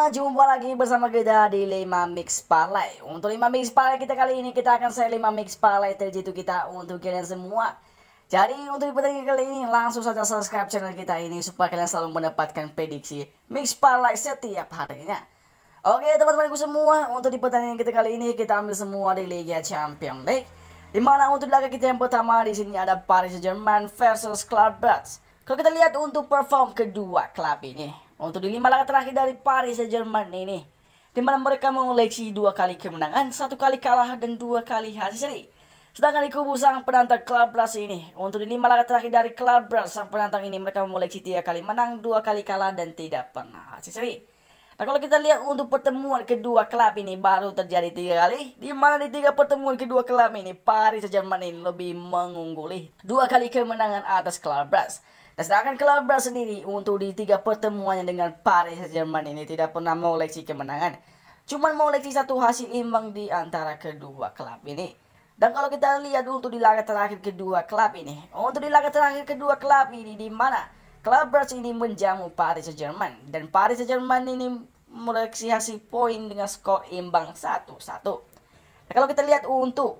semua, jumpa lagi bersama kita di 5 Mix Parlay. Untuk 5 Mix Parlay kita kali ini, kita akan share 5 Mix Parlay terjitu kita untuk kalian semua. Jadi untuk di pertandingan kali ini, langsung saja subscribe channel kita ini supaya kalian selalu mendapatkan prediksi Mix Parlay setiap harinya. Oke teman-temanku semua, untuk di pertandingan kita kali ini, kita ambil semua di Liga Champions League. Dimana untuk laga kita yang pertama di sini ada Paris Saint-Germain versus Club Brugge. Kalau kita lihat untuk perform kedua klub ini, untuk di 5 laga terakhir dari Paris Saint-Germain ini, di mana mereka mengoleksi 2 kali kemenangan, 1 kali kalah dan 2 kali hasil seri. Sedangkan di kubu sang penantang Club Brugge ini, untuk di 5 laga terakhir dari Club Brugge sang penantang ini, mereka mengoleksi 3 kali menang, 2 kali kalah dan tidak pernah hasil seri. Nah kalau kita lihat untuk pertemuan kedua klub ini baru terjadi 3 kali, di mana di 3 pertemuan kedua klub ini Paris Saint-Germain ini lebih mengungguli 2 kali kemenangan atas Club Brugge. Dan sedangkan Club Brugge sendiri untuk di 3 pertemuannya dengan Paris Saint-Germain ini tidak pernah mengoleksi kemenangan. Cuman mengoleksi 1 hasil imbang di antara kedua klub ini. Dan kalau kita lihat untuk di laga terakhir kedua klub ini, untuk di laga terakhir kedua klub ini di mana Club Brugge ini menjamu Paris Saint-Germain. Dan Paris Saint-Germain ini mengoleksi hasil poin dengan skor imbang 1-1. Nah, kalau kita lihat untuk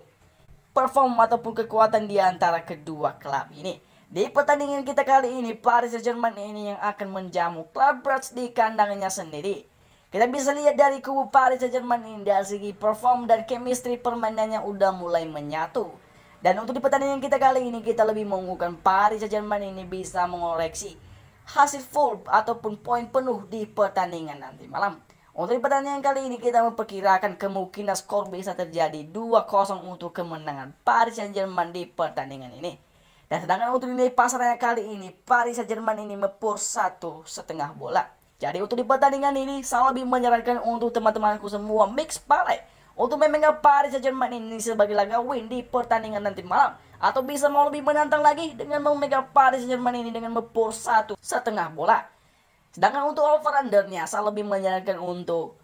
perform ataupun kekuatan di antara kedua klub ini, di pertandingan kita kali ini, Paris Saint-Germain ini yang akan menjamu Club Brugge di kandangnya sendiri. Kita bisa lihat dari kubu Paris Saint-Germain ini dari segi perform dan chemistry permainannya udah mulai menyatu. Dan untuk di pertandingan kita kali ini, kita lebih mengunggulkan Paris Saint-Germain ini bisa mengoleksi hasil full ataupun poin penuh di pertandingan nanti malam. Untuk di pertandingan kali ini, kita memperkirakan kemungkinan skor bisa terjadi 2-0 untuk kemenangan Paris Saint-Germain di pertandingan ini. Dan sedangkan untuk nilai pasarnya kali ini, Paris Saint-Germain ini mepur 1,5 bola. Jadi untuk di pertandingan ini, saya lebih menyarankan untuk teman-temanku semua Mix Parlay untuk memegang Paris Saint-Germain ini sebagai laga win di pertandingan nanti malam. Atau bisa mau lebih menantang lagi dengan memegang Paris Saint-Germain ini dengan mepur 1,5 bola. Sedangkan untuk over-undernya, saya lebih menyarankan untuk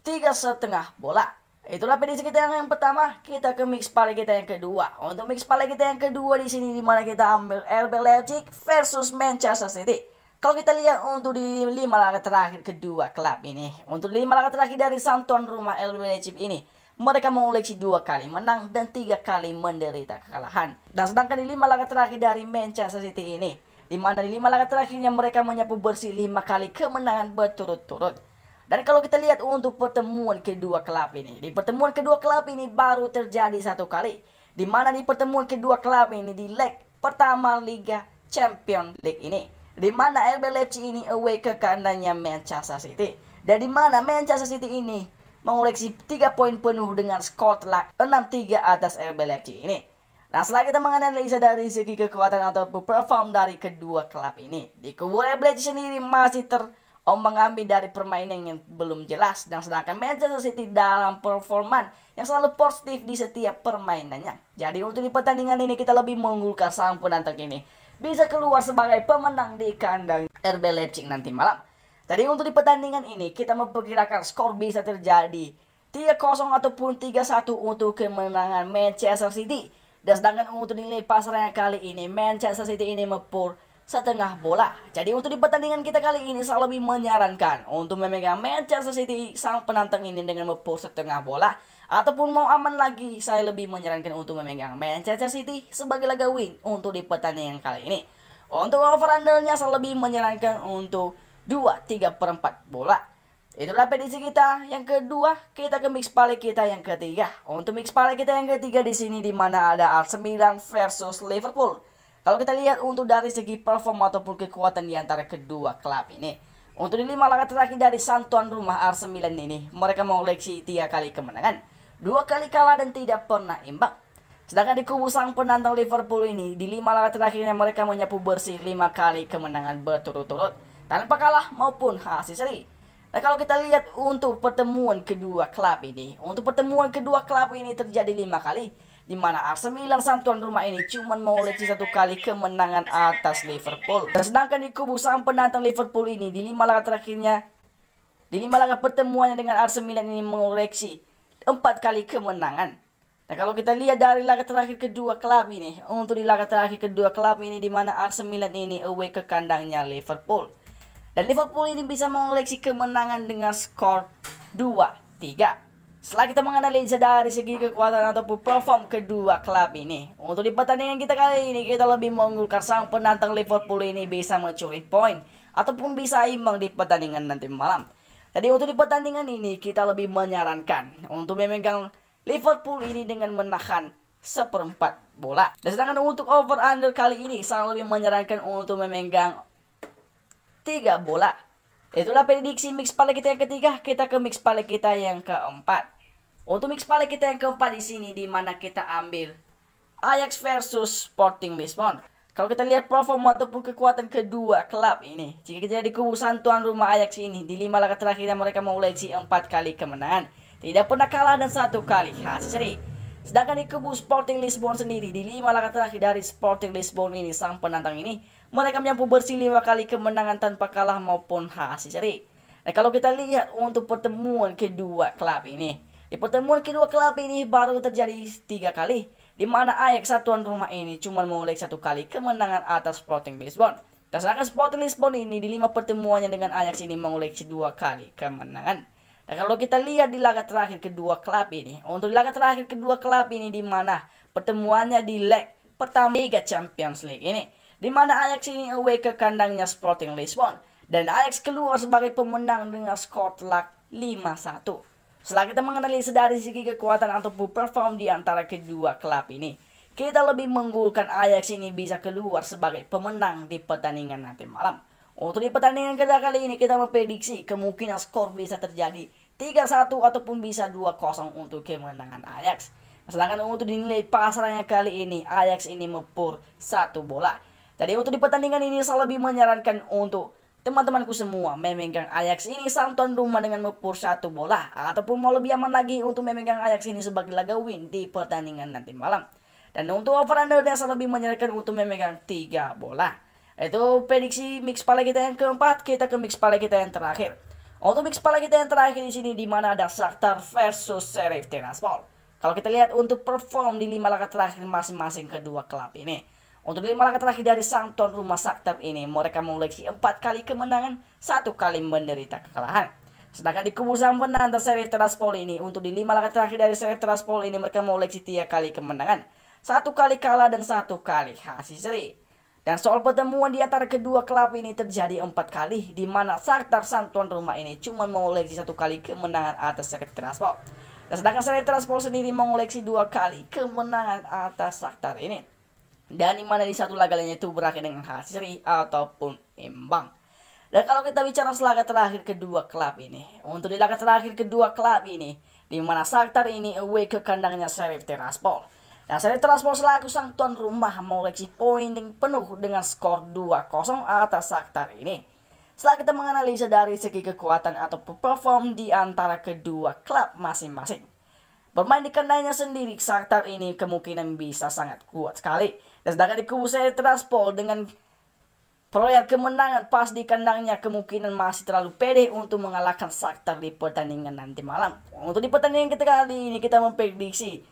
3,5 bola. Itulah prediksi kita yang pertama. Kita ke Mix Parlay kita yang kedua. Untuk Mix Parlay kita yang kedua di sini, dimana kita ambil RB Leipzig versus Manchester City. Kalau kita lihat untuk di 5 laga terakhir kedua klub ini, untuk 5 laga terakhir dari sang tuan rumah RB Leipzig ini, mereka mengoleksi 2 kali menang dan 3 kali menderita kekalahan. Dan sedangkan di 5 laga terakhir dari Manchester City ini, dimana di 5 laga terakhirnya mereka menyapu bersih 5 kali kemenangan berturut-turut. Dan kalau kita lihat untuk pertemuan kedua klub ini, di pertemuan kedua klub ini baru terjadi 1 kali. Di mana di pertemuan kedua klub ini di leg pertama Liga Champions League ini, di mana RB Leipzig ini away ke kandangnya Manchester City. Dan di mana Manchester City ini mengoleksi 3 poin penuh dengan skor telak 6-3 atas RB Leipzig ini. Nah setelah kita menganalisa dari segi kekuatan atau perform dari kedua klub ini, di kubu RB Leipzig sendiri masih mengambil dari permainan yang belum jelas, dan sedangkan Manchester City dalam performan yang selalu positif di setiap permainannya. Jadi untuk di pertandingan ini kita lebih mengunggulkan sang penantang ini bisa keluar sebagai pemenang di kandang RB Leipzig nanti malam. Jadi untuk di pertandingan ini kita memperkirakan skor bisa terjadi 3-0 ataupun 3-1 untuk kemenangan Manchester City. Dan sedangkan untuk nilai pasarnya kali ini, Manchester City ini mepur 1,5 bola. Jadi untuk di pertandingan kita kali ini, saya lebih menyarankan untuk memegang Manchester City sang penantang ini dengan mepur 1,5 bola. Ataupun mau aman lagi, saya lebih menyarankan untuk memegang Manchester City sebagai laga win untuk di pertandingan kali ini. Untuk over-undernya, saya lebih menyarankan untuk 2/3/4 bola. Itulah prediksi kita yang kedua. Kita ke Mix Parlay kita yang ketiga. Untuk Mix Parlay kita yang ketiga di sini, di mana ada Arsenal versus Liverpool. Kalau kita lihat untuk dari segi perform ataupun kekuatan di antara kedua klub ini, untuk di 5 laga terakhir dari sang tuan rumah Arsenal ini, mereka mengoleksi 3 kali kemenangan, 2 kali kalah dan tidak pernah imbang. Sedangkan di kubu sang penantang Liverpool ini, di 5 laga terakhirnya mereka menyapu bersih 5 kali kemenangan berturut-turut tanpa kalah maupun hasil seri. Nah kalau kita lihat untuk pertemuan kedua klub ini, untuk pertemuan kedua klub ini terjadi 5 kali, di mana Arsenal sang tuan rumah ini cuma mengoleksi 1 kali kemenangan atas Liverpool. Dan sedangkan di kubu sang penantang Liverpool ini, di 5 laga terakhirnya, di 5 laga pertemuannya dengan Arsenal ini mengoleksi 4 kali kemenangan. Nah kalau kita lihat dari laga terakhir kedua klub ini, untuk di laga terakhir kedua klub ini, di mana Arsenal ini away ke kandangnya Liverpool. Dan Liverpool ini bisa mengoleksi kemenangan dengan skor 2-3. Setelah kita menganalisa dari segi kekuatan ataupun perform kedua klub ini, untuk di pertandingan kita kali ini kita lebih mengunggulkan sang penantang Liverpool ini bisa mencuri poin ataupun bisa imbang di pertandingan nanti malam. Jadi untuk di pertandingan ini kita lebih menyarankan untuk memegang Liverpool ini dengan menahan seperempat bola. Dan sedangkan untuk over under kali ini saya lebih menyarankan untuk memegang 3 bola. Itulah prediksi mix parlay kita yang ketiga. Kita ke mix parlay kita yang keempat. Untuk mix parlay kita yang keempat di sini di mana kita ambil Ajax versus Sporting Lisbon. Kalau kita lihat performa ataupun kekuatan kedua klub ini, jika kita di kubusan tuan rumah Ajax ini di 5 laga terakhir mereka mengoleksi 4 kali kemenangan, tidak pernah kalah dan 1 kali hasil seri. Sedangkan di kubu Sporting Lisbon sendiri di 5 laga terakhir dari Sporting Lisbon ini sang penantang ini mereka mampu bersih 5 kali kemenangan tanpa kalah maupun hasil seri. Nah kalau kita lihat untuk pertemuan kedua klub ini, di pertemuan kedua klub ini baru terjadi 3 kali, di mana Ajax tuan rumah ini cuma mengoleksi 1 kali kemenangan atas Sporting Lisbon. Dan sedangkan Sporting Lisbon ini di 5 pertemuannya dengan Ajax ini mengoleksi 2 kali kemenangan. Nah kalau kita lihat di laga terakhir kedua klub ini, untuk di laga terakhir kedua klub ini di mana pertemuannya di leg pertama Liga Champions League ini, di mana Ajax ini away ke kandangnya Sporting Lisbon dan Ajax keluar sebagai pemenang dengan skor telak 5-1. Setelah kita menganalisa dari segi kekuatan ataupun perform di antara kedua klub ini, kita lebih mengunggulkan Ajax ini bisa keluar sebagai pemenang di pertandingan nanti malam. Untuk di pertandingan kedua kali ini kita memprediksi kemungkinan skor bisa terjadi 3-1 ataupun bisa 2-0 untuk kemenangan Ajax. Sedangkan untuk dinilai pasarnya kali ini Ajax ini mepur 1 bola. Jadi untuk di pertandingan ini saya lebih menyarankan untuk teman-temanku semua memegang Ajax ini sang tuan rumah dengan mepur 1 bola, ataupun mau lebih aman lagi untuk memegang Ajax ini sebagai laga win di pertandingan nanti malam. Dan untuk over under saya lebih menyarankan untuk memegang 3 bola. Itu prediksi mix parlay kita yang keempat. Kita ke mix parlay kita yang terakhir. Untuk mix parlay kita yang terakhir di sini di mana ada Shakhtar versus Sheriff Tiraspol. Kalau kita lihat untuk perform di 5 laga terakhir masing-masing kedua klub ini. Untuk 5 laga terakhir dari sang tuan rumah Shakhtar ini, mereka mengoleksi 4 kali kemenangan, 1 kali menderita kekalahan. Sedangkan di kubu sang penantang Sheriff Tiraspol ini, untuk di 5 laga terakhir dari Sheriff Tiraspol ini mereka mengoleksi 3 kali kemenangan, 1 kali kalah dan 1 kali hasil seri. Dan soal pertemuan di antara kedua klub ini terjadi 4 kali, di mana Shakhtar sang tuan rumah ini cuma mengoleksi 1 kali kemenangan atas Sheriff Tiraspol. Dan sedangkan Sheriff Tiraspol sendiri mengoleksi 2 kali kemenangan atas Shakhtar ini. Dan di mana di satu laga lainnya itu berakhir dengan hasil seri ataupun imbang. Dan kalau kita bicara laga terakhir kedua klub ini, untuk di laga terakhir kedua klub ini, di mana Shakhtar ini away ke kandangnya Sheriff Tiraspol. Nah, Sheriff Tiraspol selaku sang tuan rumah mengoleksi poin penuh dengan skor 2-0 atas Shakhtar ini. Setelah kita menganalisa dari segi kekuatan atau perform di antara kedua klub masing-masing. Bermain di kandangnya sendiri, Shakhtar ini kemungkinan bisa sangat kuat sekali. Dan sedangkan di kubu Sheriff Tiraspol dengan proyek kemenangan pas di kandangnya kemungkinan masih terlalu pede untuk mengalahkan Shakhtar di pertandingan nanti malam. Untuk di pertandingan kita kali ini kita memprediksi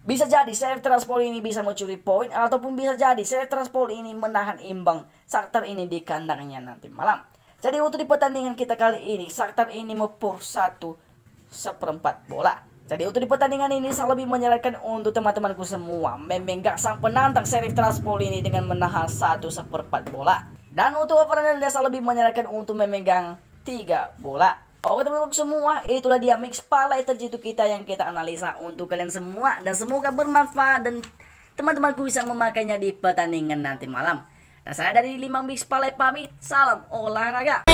bisa jadi Sheriff Tiraspol ini bisa mencuri poin ataupun bisa jadi Sheriff Tiraspol ini menahan imbang Shakhtar ini di kandangnya nanti malam. Jadi untuk di pertandingan kita kali ini Shakhtar ini mepur 1/4 bola. Jadi untuk di pertandingan ini saya lebih menyarankan untuk teman-temanku semua memegang sang penantang Sheriff Tiraspol ini dengan menahan 1/4 bola. Dan untuk overall saya lebih menyarankan untuk memegang 3 bola. Oke teman-teman semua, itulah dia mix parlay terjitu kita yang kita analisa untuk kalian semua. Dan semoga bermanfaat dan teman-temanku bisa memakainya di pertandingan nanti malam. Dan saya dari 5 mix parlay pamit, salam olahraga.